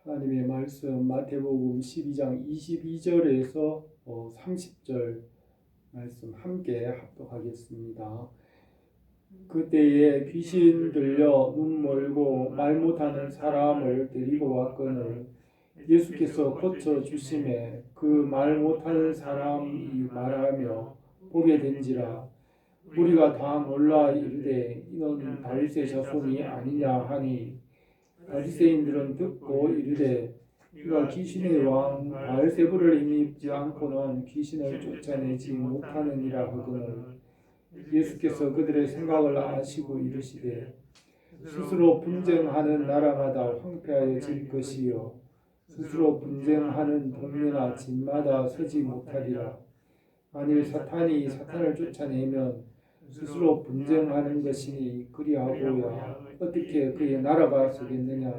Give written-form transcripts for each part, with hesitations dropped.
하나님의 말씀 마태복음 12장 22절에서 30절 말씀 함께 합독하겠습니다. 그때에 귀신 들려 눈 멀고 말 못하는 사람을 데리고 왔거늘 예수께서 고쳐 주심에 그 말 못하는 사람이 말하며 보게 된지라. 무리가 다 놀라 이르되 이는 다윗의 자손이 아니냐 하니 바리새인들은 듣고 이르되 이가 귀신의 왕 바알세불을 힘입지 않고는 귀신을 쫓아내지 못하느니라 하거늘 예수께서 그들의 생각을 아시고 이르시되 스스로 분쟁하는 나라마다 황폐하여질 것이요 스스로 분쟁하는 동네나 집마다 서지 못하리라. 만일 사탄이 사탄을 쫓아내면 스스로 분쟁하는 것이니 그리하고야 어떻게 그의 나라가 서겠느냐.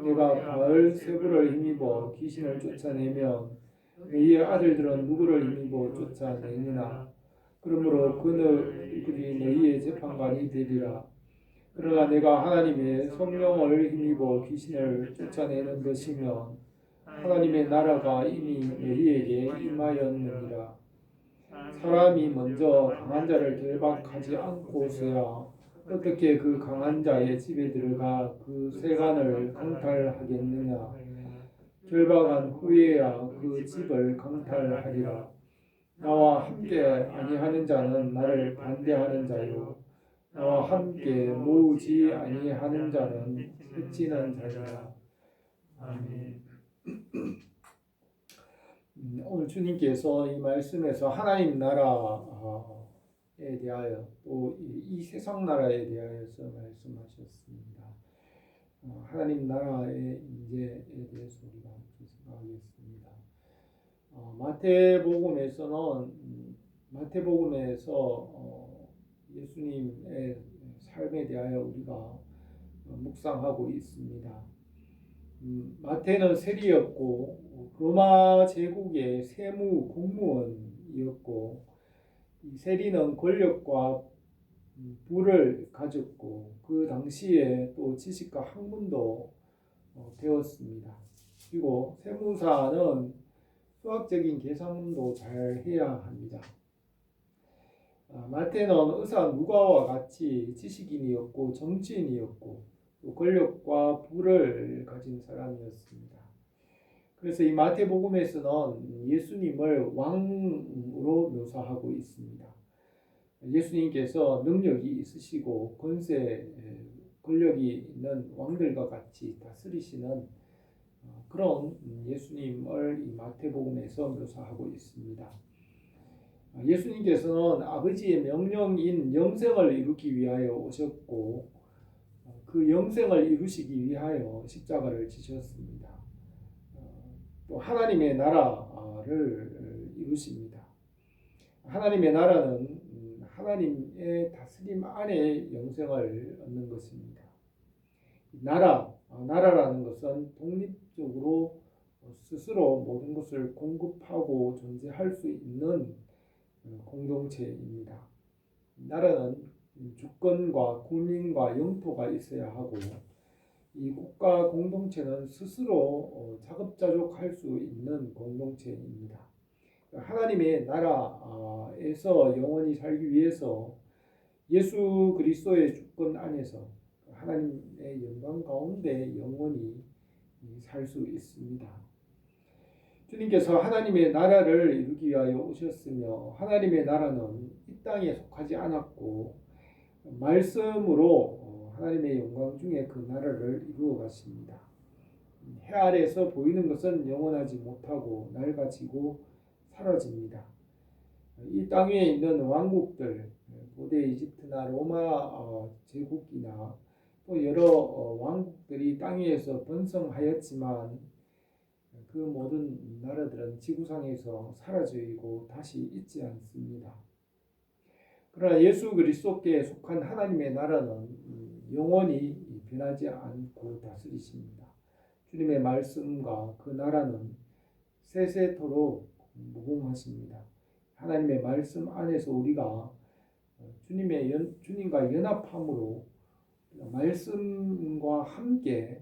내가 바알세불을 힘입어 귀신을 쫓아내면 너희의 아들들은 누구를 힘입어 쫓아내느냐. 그러므로 그들이 너희의 재판관이 되리라. 그러나 내가 하나님의 성령을 힘입어 귀신을 쫓아내는 것이면 하나님의 나라가 이미 너희에게 임하였느니라. 사람이 먼저 강한 자를 결박하지 않고서야 어떻게 그 강한 자의 집에 들어가 그 세간을 강탈하겠느냐. 결박한 후에야 그 집을 강탈하리라. 나와 함께 아니하는 자는 나를 반대하는 자요 나와 함께 모으지 아니하는 자는 해치는 자니라. 아멘. 오늘 주님께서 이 말씀에서 하나님 나라에 대하여 또 이 세상 나라에 대하여서 말씀하셨습니다. 하나님 나라의 인재에 대해서 우리가 생각하겠습니다. 마태복음에서 예수님의 삶에 대하여 우리가 묵상하고 있습니다. 마태는 세리였고 로마 제국의 세무 공무원이었고 이 세리는 권력과 부를 가졌고 그 당시에 또 지식과 학문도 배웠습니다. 그리고 세무사는 수학적인 계산도 잘 해야 합니다. 마태는 의사 누가와 같이 지식인이었고 정치인이었고 또 권력과 부를 가진 사람이었습니다. 그래서 이 마태복음에서는 예수님을 왕으로 묘사하고 있습니다. 예수님께서 능력이 있으시고 권력이 있는 왕들과 같이 다스리시는 그런 예수님을 이 마태복음에서 묘사하고 있습니다. 예수님께서는 아버지의 명령인 영생을 이루기 위하여 오셨고 그 영생을 이루시기 위하여 십자가를 지셨습니다. 또 하나님의 나라를 이루십니다. 하나님의 나라는 하나님의 다스림 안에 영생을 얻는 것입니다. 나라라는 것은 독립적으로 스스로 모든 것을 공급하고 존재할 수 있는 공동체입니다. 나라는 주권과 국민과 영토가 있어야 하고 이 국가 공동체는 스스로 자급자족할 수 있는 공동체입니다. 하나님의 나라에서 영원히 살기 위해서 예수 그리스도의 주권 안에서 하나님의 영광 가운데 영원히 살 수 있습니다. 주님께서 하나님의 나라를 이루기 위하여 오셨으며 하나님의 나라는 이 땅에 속하지 않았고 말씀으로 하나님의 영광 중에 그 나라를 이루어 가십니다. 해 아래에서 보이는 것은 영원하지 못하고 낡아지고 사라집니다. 이 땅 위에 있는 왕국들, 고대 이집트나 로마 제국이나 또 여러 왕국들이 땅 위에서 번성하였지만 그 모든 나라들은 지구상에서 사라지고 다시 있지 않습니다. 그러나 예수 그리스도께 속한 하나님의 나라는 영원히 변하지 않고 다스리십니다. 주님의 말씀과 그 나라는 세세토록 무궁하십니다. 하나님의 말씀 안에서 우리가 주님과 연합함으로 말씀과 함께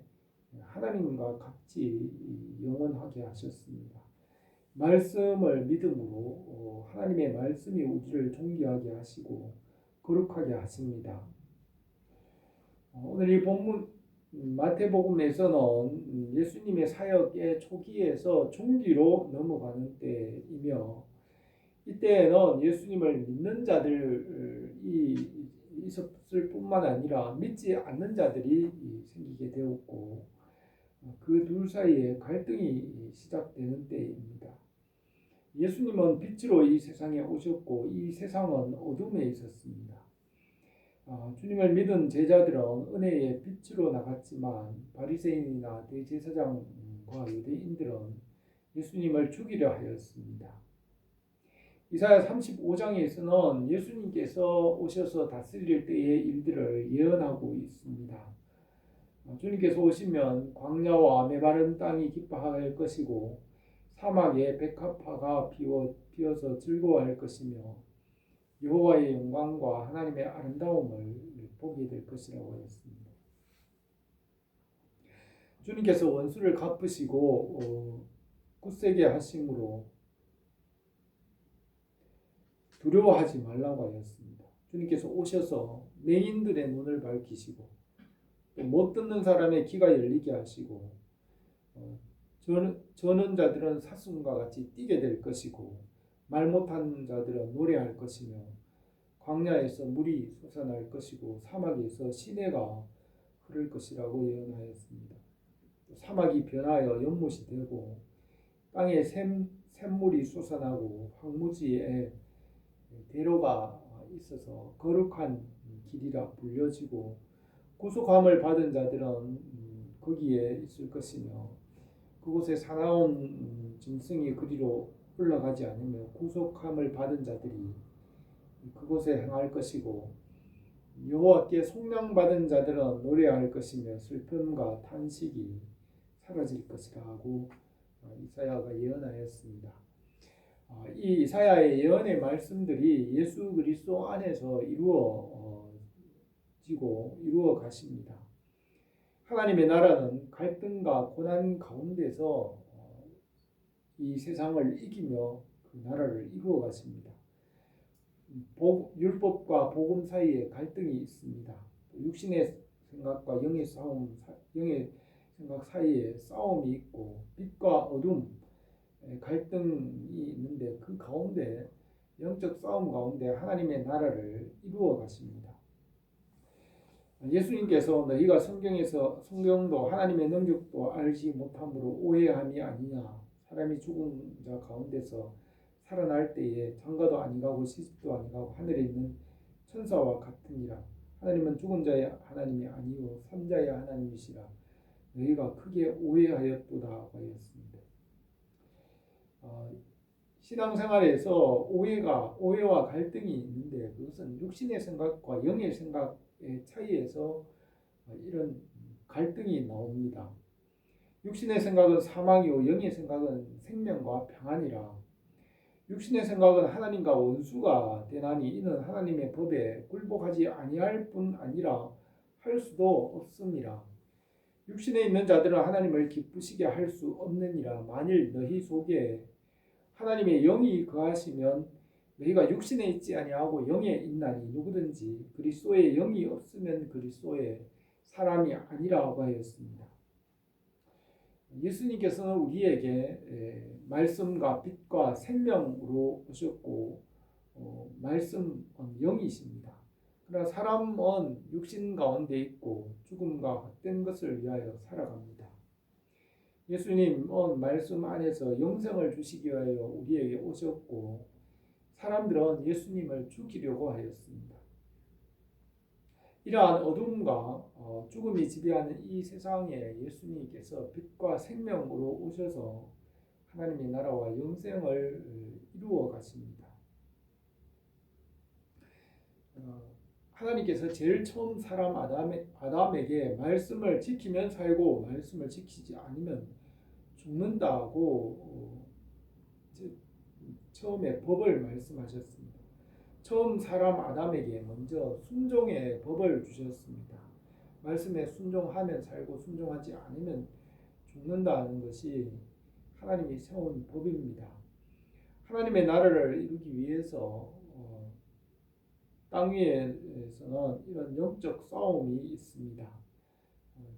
하나님과 같이 영원하게 하셨습니다. 말씀을 믿음으로 하나님의 말씀이 우리를 존귀하게 하시고 거룩하게 하십니다. 오늘 이 본문 마태복음에서는 예수님의 사역의 초기에서 중기로 넘어가는 때이며, 이때에는 예수님을 믿는 자들이 있었을 뿐만 아니라 믿지 않는 자들이 생기게 되었고, 그 둘 사이에 갈등이 시작되는 때입니다. 예수님은 빛으로 이 세상에 오셨고 이 세상은 어둠에 있었습니다. 주님을 믿은 제자들은 은혜의 빛으로 나갔지만 바리새인이나 대제사장과 유대인들은 예수님을 죽이려 하였습니다. 이사야 35장에서는 예수님께서 오셔서 다스릴 때의 일들을 예언하고 있습니다. 주님께서 오시면 광야와 메마른 땅이 기뻐할 것이고 사막에 백합화가 피어서 즐거워할 것이며 여호와의 영광과 하나님의 아름다움을 보게 될 것이라고 하였습니다. 주님께서 원수를 갚으시고 굳세게 하심으로 두려워하지 말라고 하였습니다. 주님께서 오셔서 맹인들의 눈을 밝히시고 못 듣는 사람의 귀가 열리게 하시고 저는 자들은 사슴과 같이 뛰게 될 것이고 말 못한 자들은 노래할 것이며 광야에서 물이 솟아날 것이고 사막에서 시내가 흐를 것이라고 예언하였습니다. 사막이 변하여 연못이 되고 땅에 샘물이 솟아나고 황무지에 대로가 있어서 거룩한 길이라 불려지고 구속함을 받은 자들은 거기에 있을 것이며 그곳에 사나운 짐승이 그리로 올라가지 않으며 구속함을 받은 자들이 그곳에 행할 것이고 여호와께 속량받은 자들은 노래할 것이며 슬픔과 탄식이 사라질 것이라고 이사야가 예언하였습니다. 이 이사야의 예언의 말씀들이 예수 그리스도 안에서 이루어 가십니다. 하나님의 나라는 갈등과 고난 가운데서 이 세상을 이기며 그 나라를 이루어 가십니다. 율법과 복음 사이에 갈등이 있습니다. 육신의 생각과 영의 생각 사이에 싸움이 있고 빛과 어둠 갈등이 있는데 그 가운데 영적 싸움 가운데 하나님의 나라를 이루어 가십니다. 예수님께서 너희가 성경도 하나님의 능력도 알지 못함으로 오해함이 아니냐. 사람이 죽은 자 가운데서 살아날 때에 장가도 아니가고 시집도 아니가고 하늘에 있는 천사와 같으니라. 하나님은 죽은 자의 하나님이 아니요 산자의 하나님이시라. 너희가 크게 오해하였도다 하였습니다. 신앙생활에서 오해와 갈등이 있는데 그것은 육신의 생각과 영의 생각의 차이에서 이런 갈등이 나옵니다. 육신의 생각은 사망이요 영의 생각은 생명과 평안이라. 육신의 생각은 하나님과 원수가 되나니 이는 하나님의 법에 굴복하지 아니할 뿐 아니라 할 수도 없습니다. 육신에 있는 자들은 하나님을 기쁘시게 할 수 없느니라. 만일 너희 속에 하나님의 영이 거하시면 너희가 육신에 있지 아니하고 영에 있나니 누구든지 그리스도의 영이 없으면 그리스도의 사람이 아니라고 하였습니다. 예수님께서는 우리에게 말씀과 빛과 생명으로 오셨고 말씀은 영이십니다. 그러나 사람은 육신 가운데 있고 죽음과 헛된 것을 위하여 살아갑니다. 예수님은 말씀 안에서 영생을 주시기 위하여 우리에게 오셨고 사람들은 예수님을 죽이려고 하였습니다. 이러한 어둠과 죽음이 지배하는 이 세상에 예수님께서 빛과 생명으로 오셔서 하나님의 나라와 영생을 이루어 가십니다. 하나님께서 제일 처음 사람 아담에게 말씀을 지키면 살고 말씀을 지키지 않으면 죽는다고 처음에 법을 말씀하셨습니다. 처음 사람 아담에게 먼저 순종의 법을 주셨습니다. 말씀에 순종하면 살고 순종하지 않으면 죽는다는 것이 하나님이 세운 법입니다. 하나님의 나라를 이루기 위해서 땅 위에서는 이런 영적 싸움이 있습니다.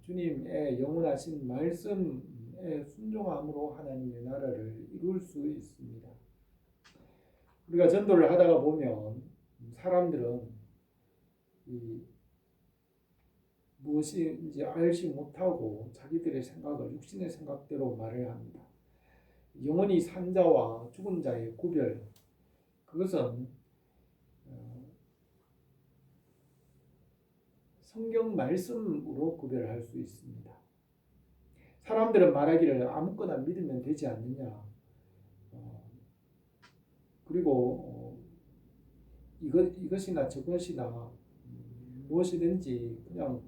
주님의 영원하신 말씀에 순종함으로 하나님의 나라를 이룰 수 있습니다. 우리가 전도를 하다가 보면 사람들은 무엇인지 알지 못하고 자기들의 생각을 육신의 생각대로 말을 합니다. 영원히 산 자와 죽은 자의 구별, 그것은 성경 말씀으로 구별할 수 있습니다. 사람들은 말하기를 아무거나 믿으면 되지 않느냐, 그리고 이것이나 저것이나 무엇이든지 그냥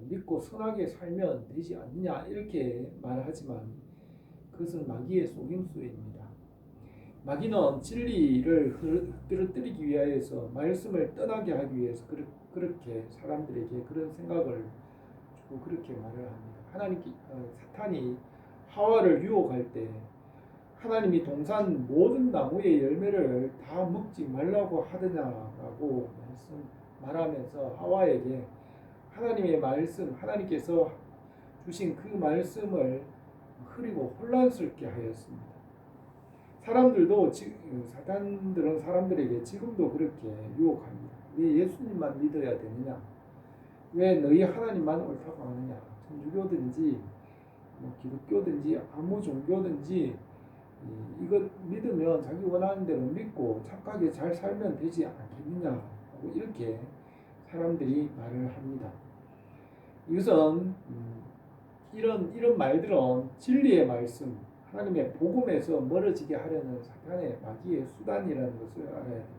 믿고 선하게 살면 되지 않느냐 이렇게 말하지만 그것은 마귀의 속임수입니다. 마귀는 진리를 떨어뜨리기 위해서 말씀을 떠나게 하기 위해서 그렇게 사람들에게 그런 생각을 주고 그렇게 말을 합니다. 사탄이 하와를 유혹할 때 하나님이 동산 모든 나무의 열매를 다 먹지 말라고 하더냐라고 말하면서 하와에게 하나님의 말씀, 하나님께서 주신 그 말씀을 흐리고 혼란스럽게 하였습니다. 사탄들은 사람들에게 지금도 그렇게 유혹합니다. 왜 예수님만 믿어야 되느냐? 왜 너희 하나님만 옳다고 하느냐? 천주교든지 기독교든지 아무 종교든지 이것 믿으면 자기 원하는 대로 믿고 착하게 잘 살면 되지 않겠느냐? 이렇게 사람들이 말을 합니다. 이것은 이런 말들은 진리의 말씀, 하나님의 복음에서 멀어지게 하려는 사탄의 마귀의 수단이라는 것을 알아야 됩니다.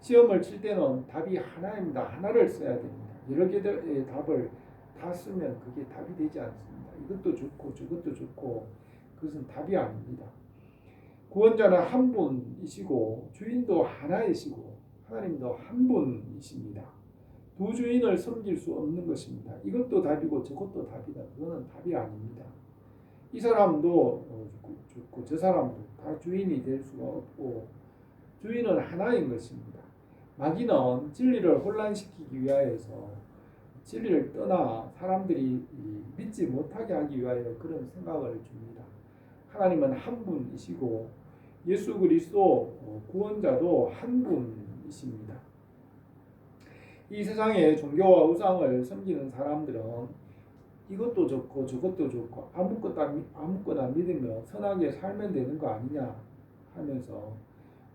시험을 칠 때는 답이 하나입니다. 하나를 써야 됩니다. 여러 개의 답을 다 쓰면 그게 답이 되지 않습니다. 이것도 좋고 저것도 좋고 그것은 답이 아닙니다. 구원자는 한 분이시고 주인도 하나이시고 하나님도 한 분이십니다. 두 주인을 섬길 수 없는 것입니다. 이것도 답이고 저것도 답이다. 그거는 답이 아닙니다. 이 사람도 좋고 저 사람도 다 주인이 될 수가 없고 주인은 하나인 것입니다. 마귀는 진리를 혼란시키기 위하여서 진리를 떠나 사람들이 믿지 못하게 하기 위하여 그런 생각을 줍니다. 하나님은 한 분이시고 예수 그리스도 구원자도 한 분이십니다. 이 세상에 종교와 우상을 섬기는 사람들은 이것도 좋고 저것도 좋고 아무거나 믿으며 선하게 살면 되는 거 아니냐 하면서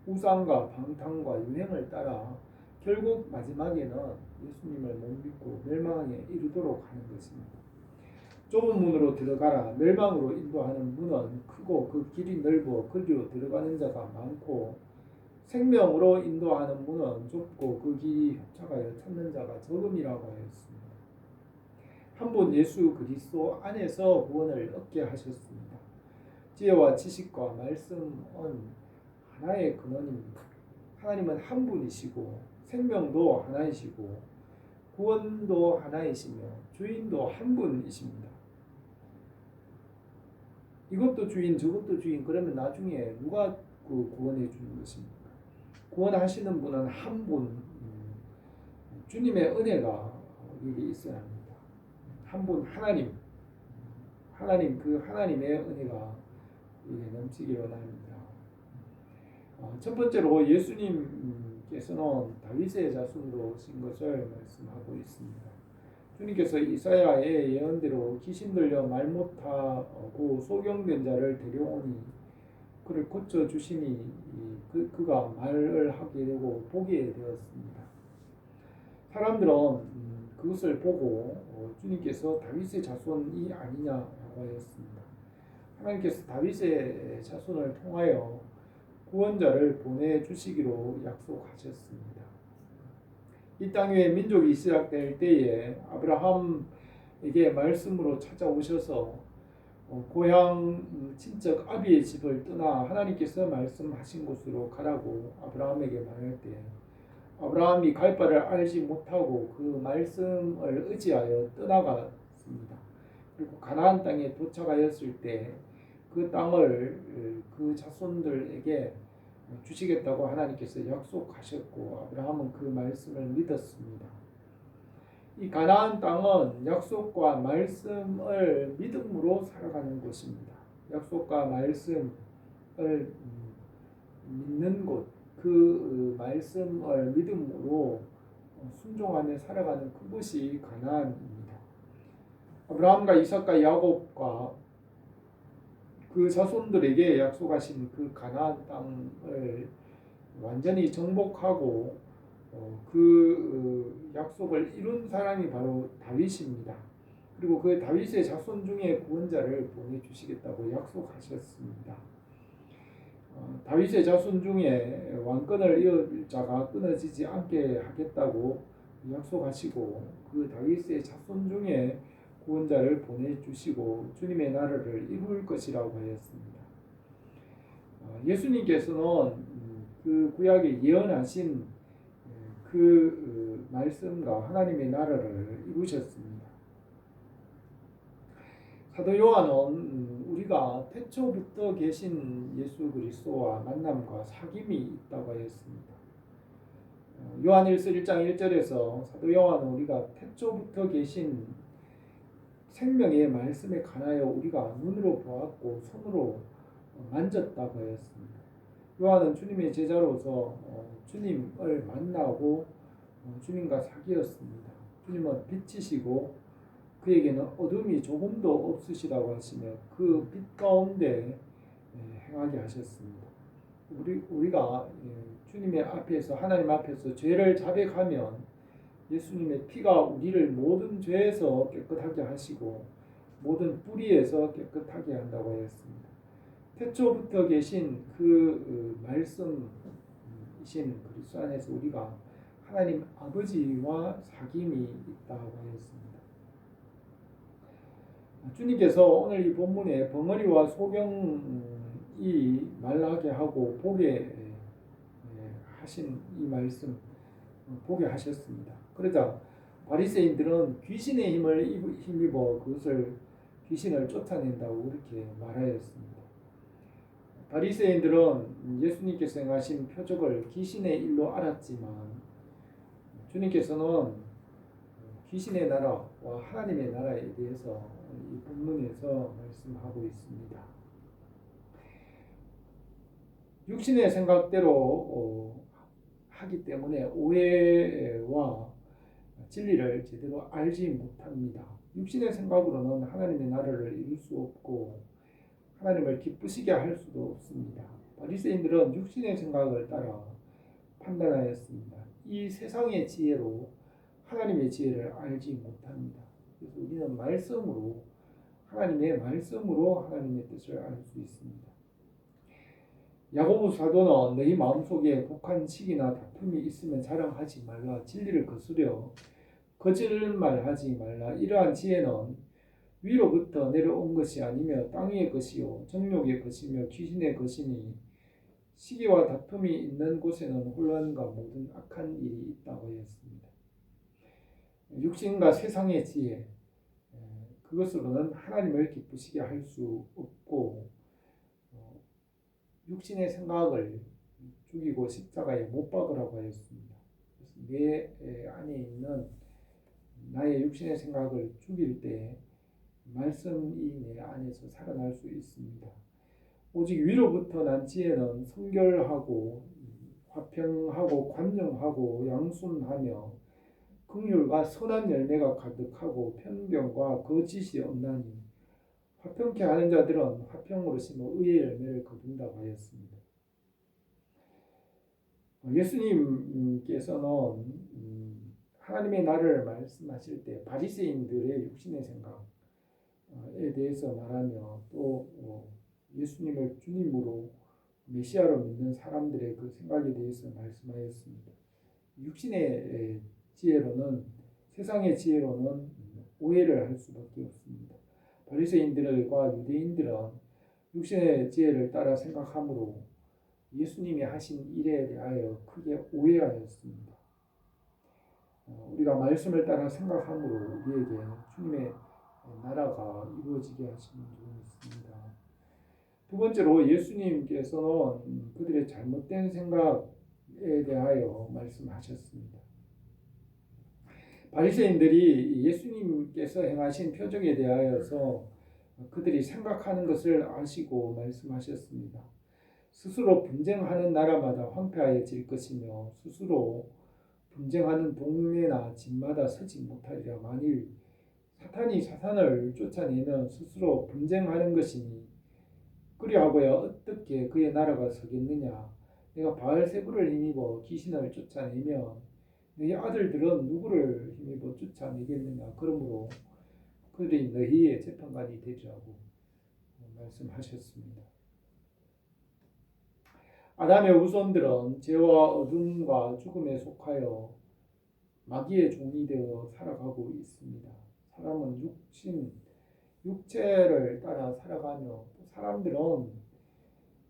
우상과 방탕과 유행을 따라 결국 마지막에는 예수님을 못 믿고 멸망에 이르도록 하는 것입니다. 좁은 문으로 들어가라. 멸망으로 인도하는 문은 크고 그 길이 넓어 거기로 들어가는 자가 많고 생명으로 인도하는 문은 좁고 그 길이 협착하여 찾는 자가 적음이라고 하였습니다. 한 분 예수 그리스도 안에서 구원을 얻게 하셨습니다. 지혜와 지식과 말씀은 하나의 근원입니다. 하나님은 한 분이시고 생명도 하나이시고 구원도 하나이시며 주인도 한 분이십니다. 이것도 주인 저것도 주인 그러면 나중에 누가 그 구원해 주는 것입니까? 구원하시는 분은 한 분, 주님의 은혜가 여기 있어야 합니다. 한 분 하나님 그 하나님의 은혜가 넘치기를 원합니다. 첫 번째로 예수님께서는 다윗의 자손으로 오신 것을 말씀하고 있습니다. 주님께서 이사야의 예언대로 귀신 들려 말 못하고 소경된 자를 데려오니 그를 고쳐 주시니 그가 말을 하게 되고 보게 되었습니다. 사람들은 그것을 보고 주님께서 다윗의 자손이 아니냐라고 하였습니다. 하나님께서 다윗의 자손을 통하여 구원자를 보내주시기로 약속하셨습니다. 이 땅 위에 민족이 시작될 때에 아브라함에게 말씀으로 찾아오셔서 고향 친척 아비의 집을 떠나 하나님께서 말씀하신 곳으로 가라고 아브라함에게 말할 때 아브라함이 갈 바를 알지 못하고 그 말씀을 의지하여 떠나갔습니다. 그리고 가나안 땅에 도착하였을 때 그 땅을 그 자손들에게 주시겠다고 하나님께서 약속하셨고 아브라함은 그 말씀을 믿었습니다. 이 가나안 땅은 약속과 말씀을 믿음으로 살아가는 곳입니다. 약속과 말씀을 믿는 곳, 그 말씀을 믿음으로 순종하며 살아가는 그곳이 가나안입니다. 아브라함과 이삭과 야곱과 그 자손들에게 약속하신 그 가나안 땅을 완전히 정복하고 그 약속을 이룬 사람이 바로 다윗입니다. 그리고 그 다윗의 자손 중에 구원자를 보내주시겠다고 약속하셨습니다. 다윗의 자손 중에 왕권을 이을 자가 끊어지지 않게 하겠다고 약속하시고 그 다윗의 자손 중에 구원자를 보내주시고 주님의 나라를 이룰 것이라고 하였습니다. 예수님께서는 그 구약에 예언하신 그 말씀과 하나님의 나라를 이루셨습니다. 사도 요한은 우리가 태초부터 계신 예수 그리스도와 만남과 사귐이 있다고 하였습니다. 요한일서 1장 1절에서 사도 요한은 우리가 태초부터 계신 생명의 말씀에 관하여 우리가 눈으로 보았고 손으로 만졌다고 하였습니다. 요한은 주님의 제자로서 주님을 만나고 주님과 사귀었습니다. 주님은 빛이시고 그에게는 어둠이 조금도 없으시다고 하시며 그 빛 가운데 행하게 하셨습니다. 우리가 주님의 앞에서 하나님 앞에서 죄를 자백하면 예수님의 피가 우리를 모든 죄에서 깨끗하게 하시고 모든 뿌리에서 깨끗하게 한다고 하였습니다. 태초부터 계신 그 말씀이신 그리스도 안에서 우리가 하나님 아버지와 사귐이 있다고 하였습니다. 주님께서 오늘 이 본문에 벙어리와 소경이 말하게 하고 보게 하신 이 말씀 보게 하셨습니다. 그러자 바리새인들은 귀신의 힘을 힘입어 그것을 귀신을 쫓아낸다고 그렇게 말하였습니다. 바리새인들은 예수님께서 행하신 표적을 귀신의 일로 알았지만 주님께서는 귀신의 나라와 하나님의 나라에 대해서 이 본문에서 말씀하고 있습니다. 육신의 생각대로 하기 때문에 오해와 진리를 제대로 알지 못합니다. 육신의 생각으로는 하나님의 나라를 이룰 수 없고 하나님을 기쁘시게 할 수도 없습니다. 바리새인들은 육신의 생각을 따라 판단하였습니다. 이 세상의 지혜로 하나님의 지혜를 알지 못합니다. 그래서 우리는 말씀으로 하나님의 말씀으로 하나님의 뜻을 알 수 있습니다. 야고보 사도는 너희 마음속에 독한 시기나 다툼이 있으면 자랑하지 말라. 진리를 거스려 거짓말하지 말라. 이러한 지혜는 위로부터 내려온 것이 아니며 땅 위의 것이요 정욕의 것이며 귀신의 것이니 시기와 다툼이 있는 곳에는 혼란과 모든 악한 일이 있다고 하였습니다. 육신과 세상의 지혜 그것으로는 하나님을 기쁘시게 할 수 없고 육신의 생각을 죽이고 십자가에 못 박으라고 하였습니다. 내 안에 있는 나의 육신의 생각을 죽일 때 말씀이 내 안에서 살아날 수 있습니다. 오직 위로부터 난 지혜는 성결하고 화평하고 관용하고 양순하며 긍휼과 선한 열매가 가득하고 편견과 거짓이 없나니 화평케 하는 자들은 화평으로 심어 의의 열매를 거둔다고 하였습니다. 예수님께서는 하나님의 나라를 말씀하실 때 바리새인들의 육신의 생각에 대해서 말하며 또 예수님을 주님으로 메시아로 믿는 사람들의 그 생각에 대해서 말씀하였습니다. 육신의 지혜로는 세상의 지혜로는 오해를 할 수밖에 없습니다. 바리새인들과 유대인들은 육신의 지혜를 따라 생각하므로 예수님이 하신 일에 대하여 크게 오해하였습니다. 우리가 말씀을 따라 생각함으로 우리에게 주님의 나라가 이루어지게 하시는 줄을 믿습니다. 두 번째로 예수님께서는 그들의 잘못된 생각에 대하여 말씀하셨습니다. 바리새인들이 예수님께서 행하신 표적에 대하여서 그들이 생각하는 것을 아시고 말씀하셨습니다. 스스로 분쟁하는 나라마다 황폐하여질 것이며 스스로 분쟁하는 동네나 집마다 서지 못하리라. 만일 사탄이 사탄을 쫓아내면 스스로 분쟁하는 것이니 그리하고야 어떻게 그의 나라가 서겠느냐. 내가 바알세불을 힘입어 귀신을 쫓아내면 너희 아들들은 누구를 힘입어 쫓아내겠느냐. 그러므로 그들이 너희의 재판관이 되리라고 말씀하셨습니다. 아담의 후손들은 죄와 어둠과 죽음에 속하여 마귀의 종이 되어 살아가고 있습니다. 사람은 육체를 따라 살아가며 사람들은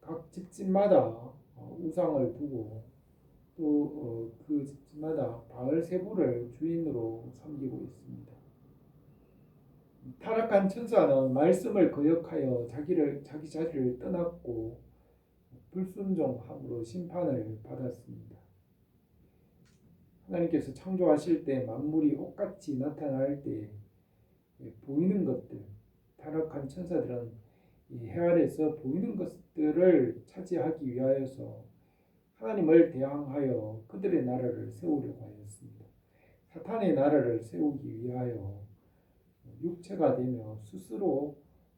각 집집마다 우상을 두고 또 그 집집마다 바알세불을 주인으로 섬기고 있습니다. 타락한 천사는 말씀을 거역하여 자기 자리를 떠났고 불순종함으로 심판을 받았습니다. 하나님께서 창조하실 때 만물이 옷같이 나타날 때 보이는 것들, 타락한 천사들은 이 해 아래서 보이는 것들을 차지하기 위하여서 하나님을 대항하여 그들의 나라를 세우려고 하였습니다. 사탄의 나라를 세우기 위하여 육체가 되며 스스로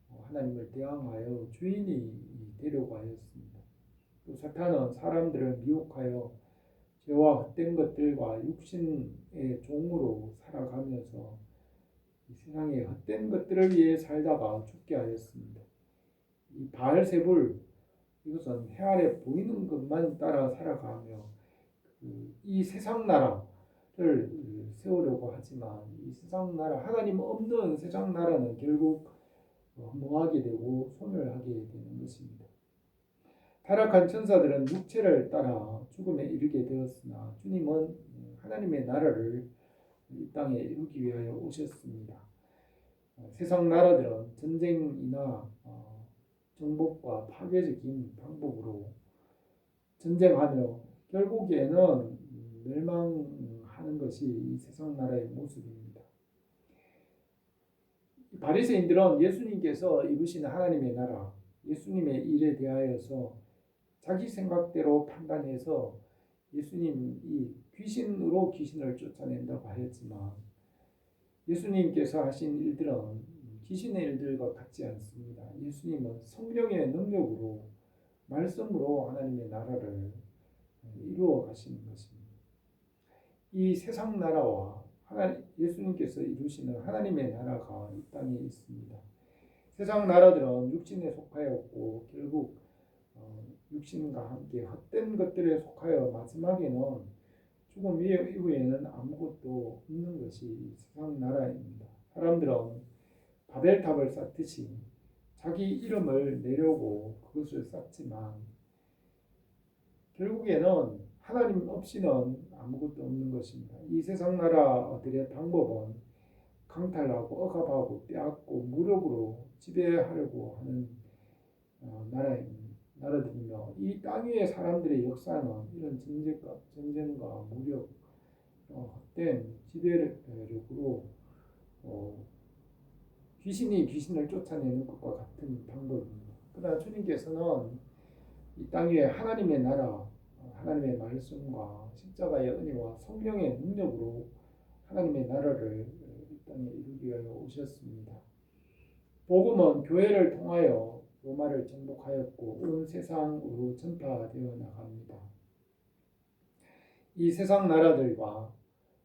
하나님을 대항하여 주인이 되려고 하였습니다. 또 사탄은 사람들을 미혹하여 죄와 헛된 것들과 육신의 종으로 살아가면서 이 세상의 헛된 것들을 위해 살다가 죽게 하였습니다. 이 바알세불, 이것은 해 아래 보이는 것만 따라 살아가며 이 세상 나라를 세우려고 하지만 이 세상 나라, 하나님 없는 세상 나라는 결국 허무하게 되고 소멸하게 되는 것입니다. 타락한 천사들은 육체를 따라 죽음에 이르게 되었으나 주님은 하나님의 나라를 이 땅에 이루기 위하여 오셨습니다. 세상 나라들은 전쟁이나 정복과 파괴적인 방법으로 전쟁하며 결국에는 멸망하는 것이 이 세상 나라의 모습입니다. 바리새인들은 예수님께서 이루시는 하나님의 나라, 예수님의 일에 대하여서 자기 생각대로 판단해서 예수님이 귀신으로 귀신을 쫓아낸다고 하였지만 예수님께서 하신 일들은 귀신의 일들과 같지 않습니다. 예수님은 성령의 능력으로 말씀으로 하나님의 나라를 이루어 가시는 것입니다. 이 세상 나라와 예수님께서 이루시는 하나님의 나라가 이 땅에 있습니다. 세상 나라들은 육신에 속하였고 결국 육신과 함께 헛된 것들에 속하여 마지막에는 죽음 이후에는 아무것도 없는 것이 세상 나라입니다. 사람들은 바벨탑을 쌓듯이 자기 이름을 내려고 그것을 쌓지만 결국에는 하나님 없이는 아무것도 없는 것입니다. 이 세상 나라들의 방법은 강탈하고 억압하고 빼앗고 무력으로 지배하려고 하는 나라들이며 이 땅 위의 사람들의 역사는 이런 전쟁과 무력, 헛된 지배력으로 귀신이 귀신을 쫓아내는 것과 같은 방법입니다. 그러나 주님께서는 이 땅 위에 하나님의 나라, 하나님의 말씀과 십자가의 은혜와 성령의 능력으로 하나님의 나라를 이 땅에 이루기 위하여 오셨습니다. 복음은 교회를 통하여 로마를 정복하였고 온 세상으로 전파되어 나갑니다. 이 세상 나라들과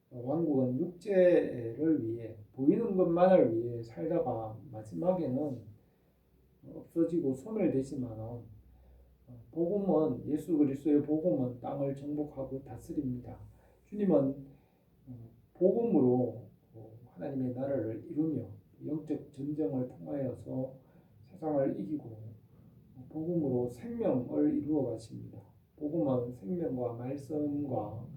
왕국은 육체를 위해 보이는 것만을 위해 살다가 마지막에는 없어지고 소멸되지만 복음은 예수 그리스도의 복음은 땅을 정복하고 다스립니다. 주님은 복음으로 하나님의 나라를 이루며 영적 전쟁을 통하여서 세상을 이기고 복음으로 생명을 이루어 가십니다. 복음은 생명과 말씀과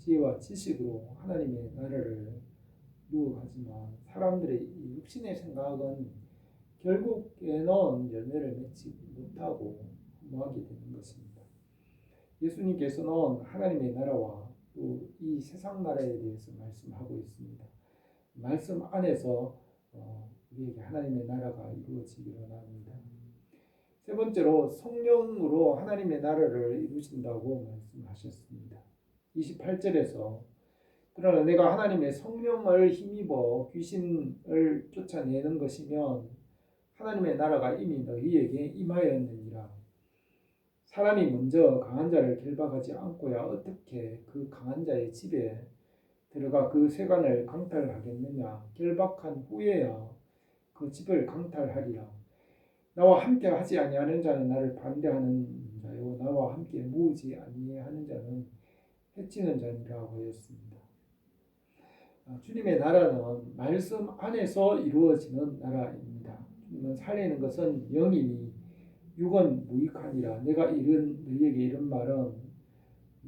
지혜와 지식으로 하나님의 나라를 이루어가지만 사람들의 이 육신의 생각은 결국에는 열매를 맺지 못하고 허무하게 되는 것입니다. 예수님께서는 하나님의 나라와 또 이 세상 나라에 대해서 말씀하고 있습니다. 말씀 안에서 우리에게 하나님의 나라가 이루어지기를 원합니다. 세 번째로 성령으로 하나님의 나라를 이루신다고 말씀하셨습니다. 28절에서 그러나 내가 하나님의 성령을 힘입어 귀신을 쫓아내는 것이면 하나님의 나라가 이미 너희에게 임하였느니라. 사람이 먼저 강한 자를 결박하지 않고야 어떻게 그 강한 자의 집에 들어가 그 세관을 강탈하겠느냐. 결박한 후에야 그 집을 강탈하리라. 나와 함께 하지 아니하는 자는 나를 반대하는 자요 나와 함께 모으지 아니하는 자는 해치는 자니라고 하였습니다. 주님의 나라는 말씀 안에서 이루어지는 나라입니다. 주님은 살리는 것은 영이니 육은 무익하니라. 내가 너희에게 이런 말은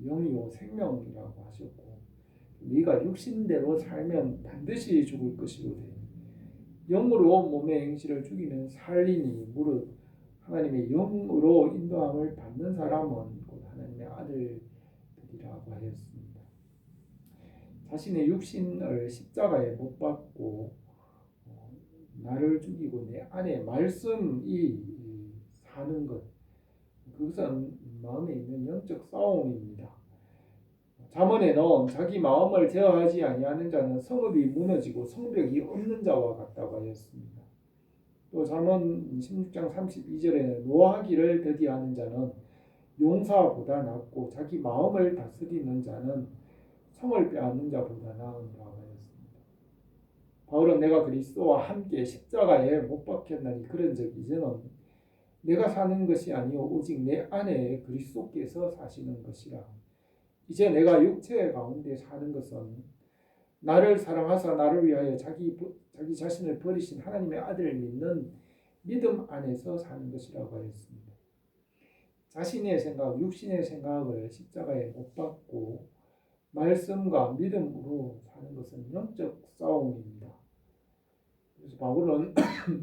영이요 생명이라고 하셨고 네가 육신대로 살면 반드시 죽을 것이로되 영으로 몸의 행실을 죽이면 살리니 무릇 하나님의 영으로 인도함을 받는 사람은 곧 하나님의 아들들이라고 하였습니다. 자신의 육신을 십자가에 못 박고 나를 죽이고 내 안에 말씀이 사는 것, 그것은 마음에 있는 영적 싸움입니다. 잠언에는 자기 마음을 제어하지 아니하는 자는 성읍이 무너지고 성벽이 없는 자와 같다고 하였습니다. 또 잠언 16장 32절에는 노하기를 더디하는 자는 용사보다 낫고 자기 마음을 다스리는 자는 성을 빼앗는 자보다 나으니라고 하였습니다. 바울은 내가 그리스도와 함께 십자가에 못 박혔나니 그런 적 이제는 내가 사는 것이 아니요 오직 내 안에 그리스도께서 사시는 것이라. 이제 내가 육체 가운데 사는 것은 나를 사랑하사 나를 위하여 자기 자신을 버리신 하나님의 아들을 믿는 믿음 안에서 사는 것이라고 하였습니다. 자신의 생각, 육신의 생각을 십자가에 못 박고 말씀과 믿음으로 사는 것은 영적 싸움입니다. 그래서 바울은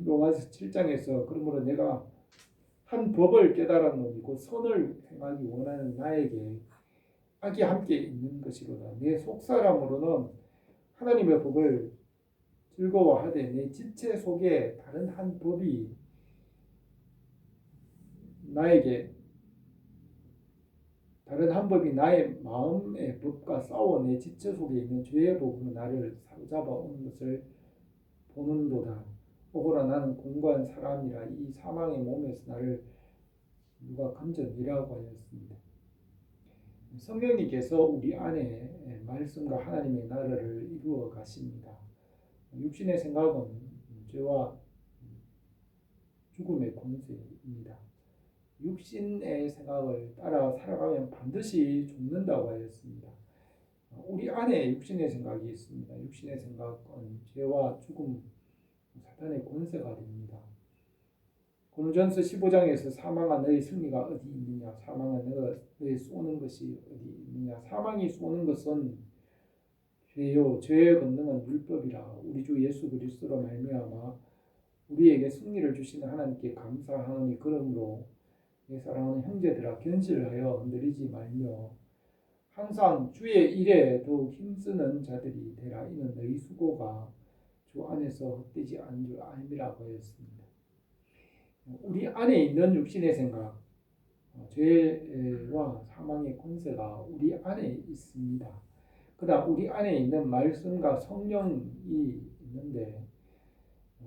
로마서 7장에서 그러므로 내가 한 법을 깨달았노니 곧 선을 행하기 원하는 나에게 악이 함께 있는 것이로다. 내 속사람으로는 하나님의 법을 즐거워하되 내 지체 속에 다른 한 법이 나의 마음의 법과 싸워 내 지체 속에 있는 죄의 법으로 나를 사로잡아 오는 것을 보는도다. 오호라 나는 공고한 사람이라 이 사망의 몸에서 나를 누가 건져내라고 하였습니다. 성령님께서 우리 안에 말씀과 하나님의 나라를 이루어 가십니다. 육신의 생각은 죄와 죽음의 권세입니다. 육신의 생각을 따라 살아가면 반드시 죽는다고 하였습니다. 우리 안에 육신의 생각이 있습니다. 육신의 생각은 죄와 죽음, 사탄의 권세가 됩니다. 고린도전서 15장에서 사망아 너의 승리가 어디 있느냐, 사망아 너의 쏘는 것이 어디 있느냐. 사망이 쏘는 것은 죄요, 죄의 권능은 율법이라. 우리 주 예수 그리스도로 말미암아 우리에게 승리를 주시는 하나님께 감사하노니 그러므로 내 사랑하는 형제들아 견실하여 느리지 말며 항상 주의 일에 더욱 힘쓰는 자들이 되라. 이는 너희 수고가 주 안에서 헛되지 않은 줄 알미라고 하였습니다. 우리 안에 있는 육신의 생각, 죄와 사망의 권세가 우리 안에 있습니다. 그다음 우리 안에 있는 말씀과 성령이 있는데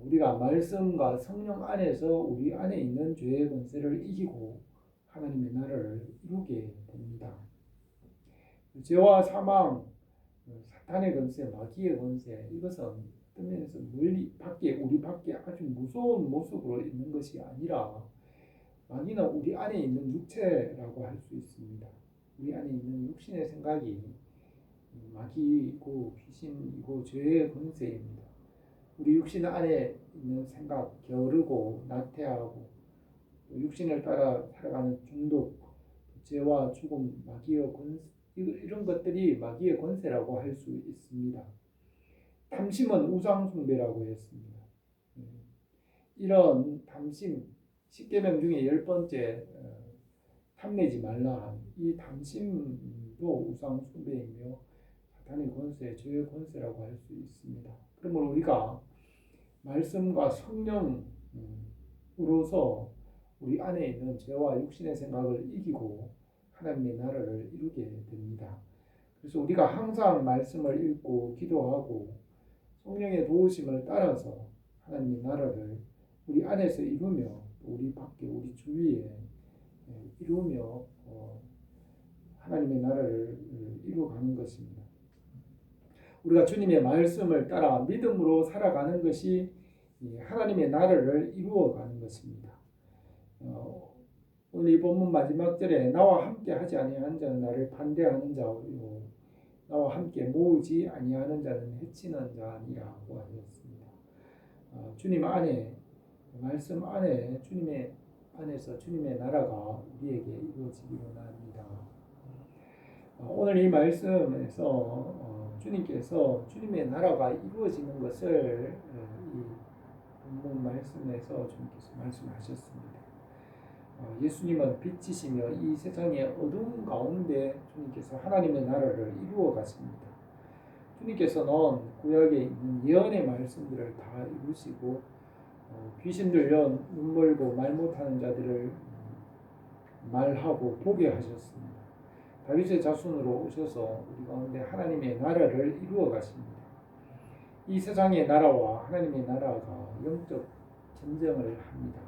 우리가 말씀과 성령 안에서 우리 안에 있는 죄의 권세를 이기고 하나님의 나라를 이루게 됩니다. 죄와 사망, 사탄의 권세, 마귀의 권세, 이것은 어떤 면에서 우리 밖에 아주 무서운 모습으로 있는 것이 아니라 마귀는 우리 안에 있는 육체라고 할 수 있습니다. 우리 안에 있는 육신의 생각이 마귀이고 귀신이고 죄의 권세입니다. 우리 육신 안에 있는 생각, 게으르고 나태하고 육신을 따라 살아가는 중독, 죄와 죽음, 마귀의 이런 것들이 마귀의 권세라고 할 수 있습니다. 탐심은 우상 숭배라고 했습니다. 이런 탐심, 10계명 중에 10번째 탐내지 말라 이 탐심도 우상 숭배이며 사탄의 권세, 죄의 권세라고 할 수 있습니다. 그러므로 우리가 말씀과 성령으로서 우리 안에 있는 죄와 육신의 생각을 이기고 하나님의 나라를 이루게 됩니다. 그래서 우리가 항상 말씀을 읽고 기도하고 성령의 도우심을 따라서 하나님의 나라를 우리 안에서 이루며 우리 밖에 우리 주위에 이루며 하나님의 나라를 이루어가는 것입니다. 우리가 주님의 말씀을 따라 믿음으로 살아가는 것이 하나님의 나라를 이루어가는 것입니다. 오늘 이 본문 마지막 절에 나와 함께 하지 아니하는 자는 나를 반대하는 자요 나와 함께 모으지 아니하는 자는 해치는 자니라고 하셨습니다. 주님 안에 말씀 안에 주님의 안에서 주님의 나라가 우리에게 이루어지기를 원합니다. 오늘 이 말씀에서 주님께서 주님의 나라가 이루어지는 것을 이 본문 말씀에서 주님께서 말씀하셨습니다. 예수님은 빛이시며 이 세상의 어두운 가운데 주님께서 하나님의 나라를 이루어 가십니다. 주님께서는 구약에 있는 예언의 말씀들을 다 이루시고 귀신 들려 눈멀고 말 못하는 자들을 말하고 보게 하셨습니다. 다윗의 자손으로 오셔서 우리 가운데 하나님의 나라를 이루어 가십니다. 이 세상의 나라와 하나님의 나라가 영적 전쟁을 합니다.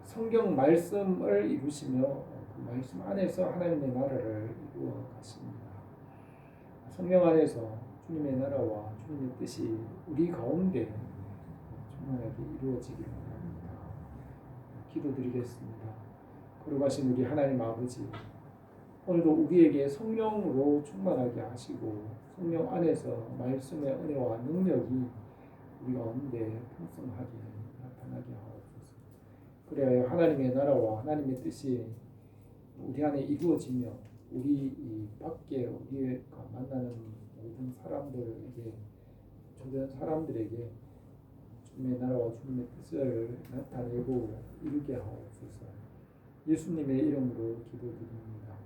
성경 말씀을 이루시며 그 말씀 안에서 하나님의 나라를 이루어 가십니다. 성령 안에서 주님의 나라와 주님의 뜻이 우리 가운데 충만하게 이루어지기를 바랍니다. 기도드리겠습니다. 거룩하신 우리 하나님 아버지, 오늘도 우리에게 성령으로 충만하게 하시고 성령 안에서 말씀의 은혜와 능력이 우리 가운데 풍성하게 나타나게 하옵소서. 그래야 하나님의 나라와 하나님의 뜻이 우리 안에 이루어지며 우리 이 밖에 우리가 만나는 모든 사람들에게 주변 사람들에게 주님의 나라와 주님의 뜻을 나타내고 이루게 하옵소서. 예수님의 이름으로 기도드립니다.